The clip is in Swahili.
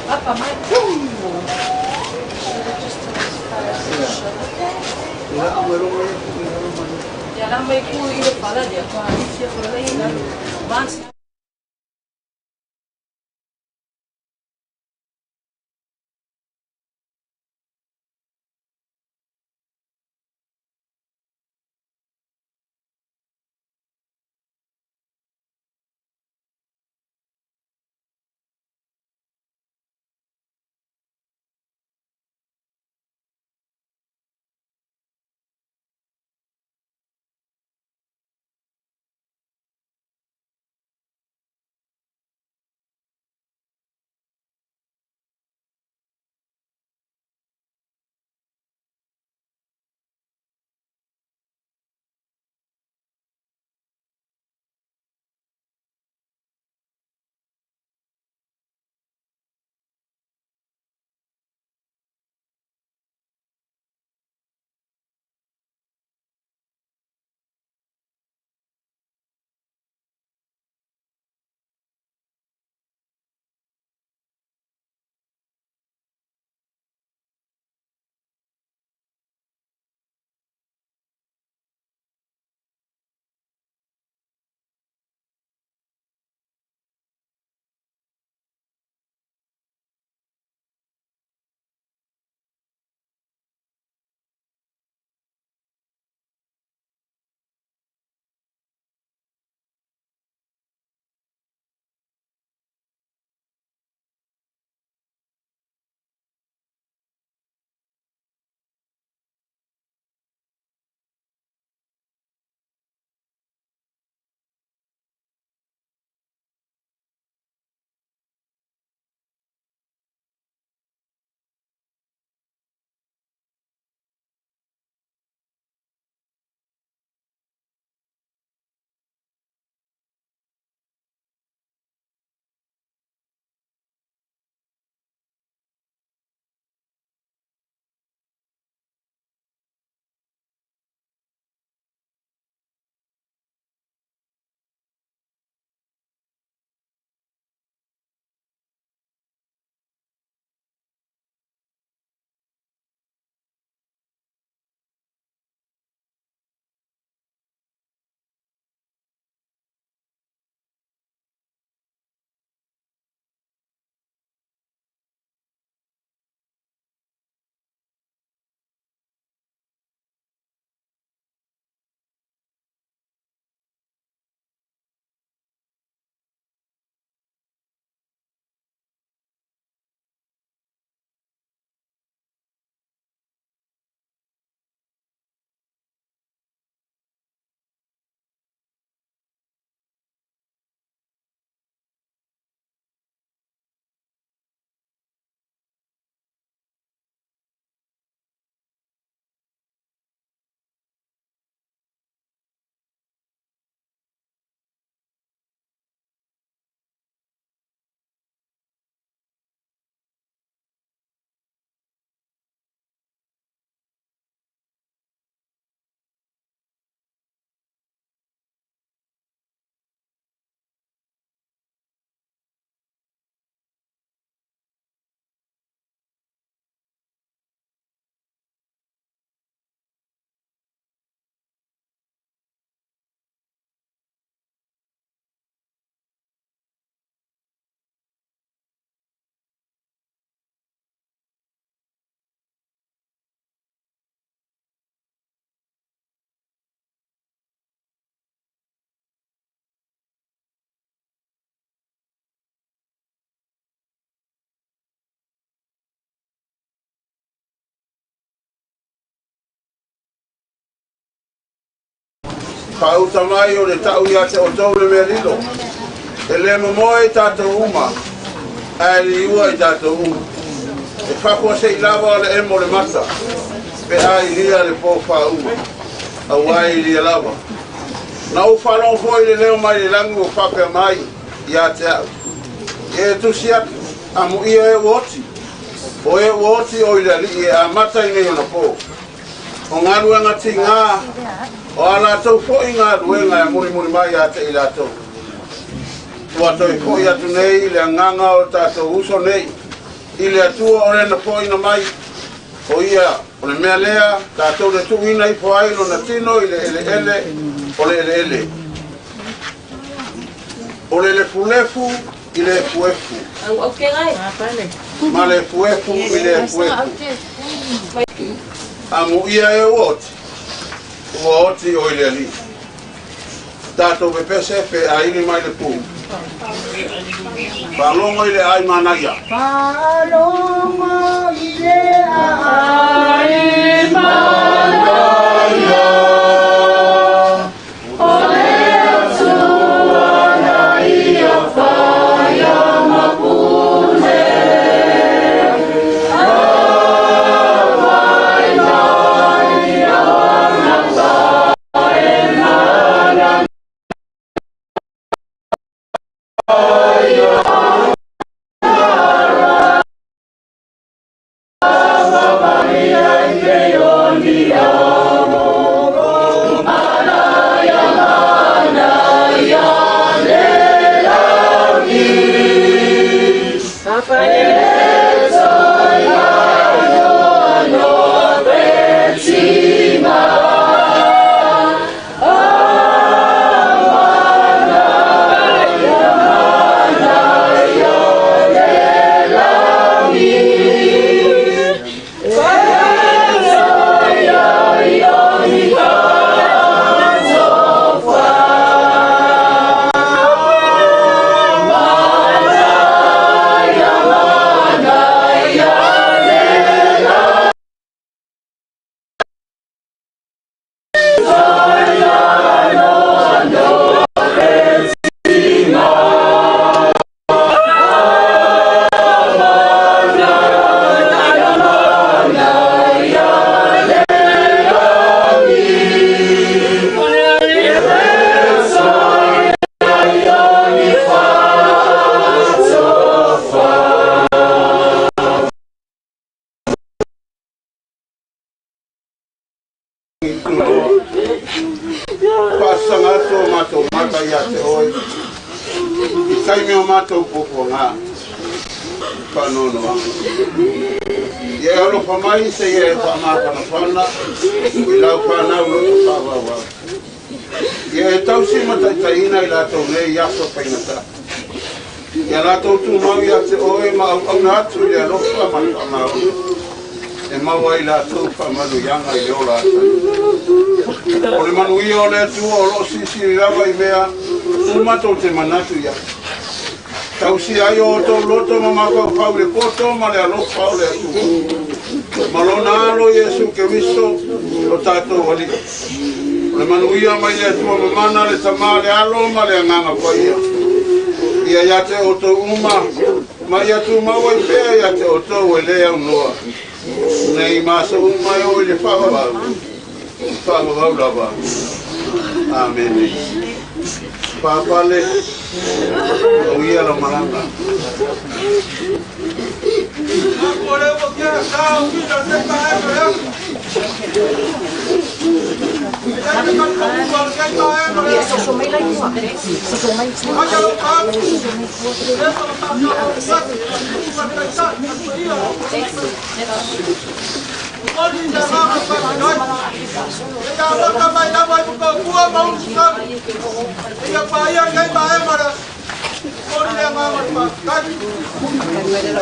Apa mai pumbo. Ya lang may ku ile pala dia ko ani siya ko lai na once Pau tamai o le tau ia te o tau le mea lilo. E le momoe tātou uma. Ai li ua i tātou uma. E whakua se i lava le emo le mata. Pe ai lia le pō wha uma. Au ai lia lava. Na u whalong foi le leo mai le langu o whapea mai ia te au. E tusi atu. Amu ia e uoti. O e uoti o i le li e a mata i nei o na pō. O ngāruanga ti ngā O ala tau fo inga ruenga ya muri mai ate i lato. Tua toi fo i atu nei, le nganga o tato uso nei. I le atua o rena fo ina mai. O ia, o le mea lea, tato le tu ina i fo ailo na tino i le ele, o le ele. O le lefu, i le fuefu. Okay ngai. Ma le fuefu, i le fuefu. Amu ia e oti. Oti o ile ali. Tato pe pese pe aini mai le pu. Palongo ile ai manaya. Palongo ile ai manaya. Ole manui ole tu o si lava I mea uma to te manatu ya. Tau si ai o to loto mama ko paule poto ma le alo paule tu. Malona alo Yesu ke viso o tato wali. Ole manui mai le tu mama na le tamale alo ma le nganga ko ia. Ia ya te o to uma ma ya tu ma wa pe ya te o to wele ya noa. Nei maso uma o le fava. Fava lava. Amen. Papa le o ia la malanga.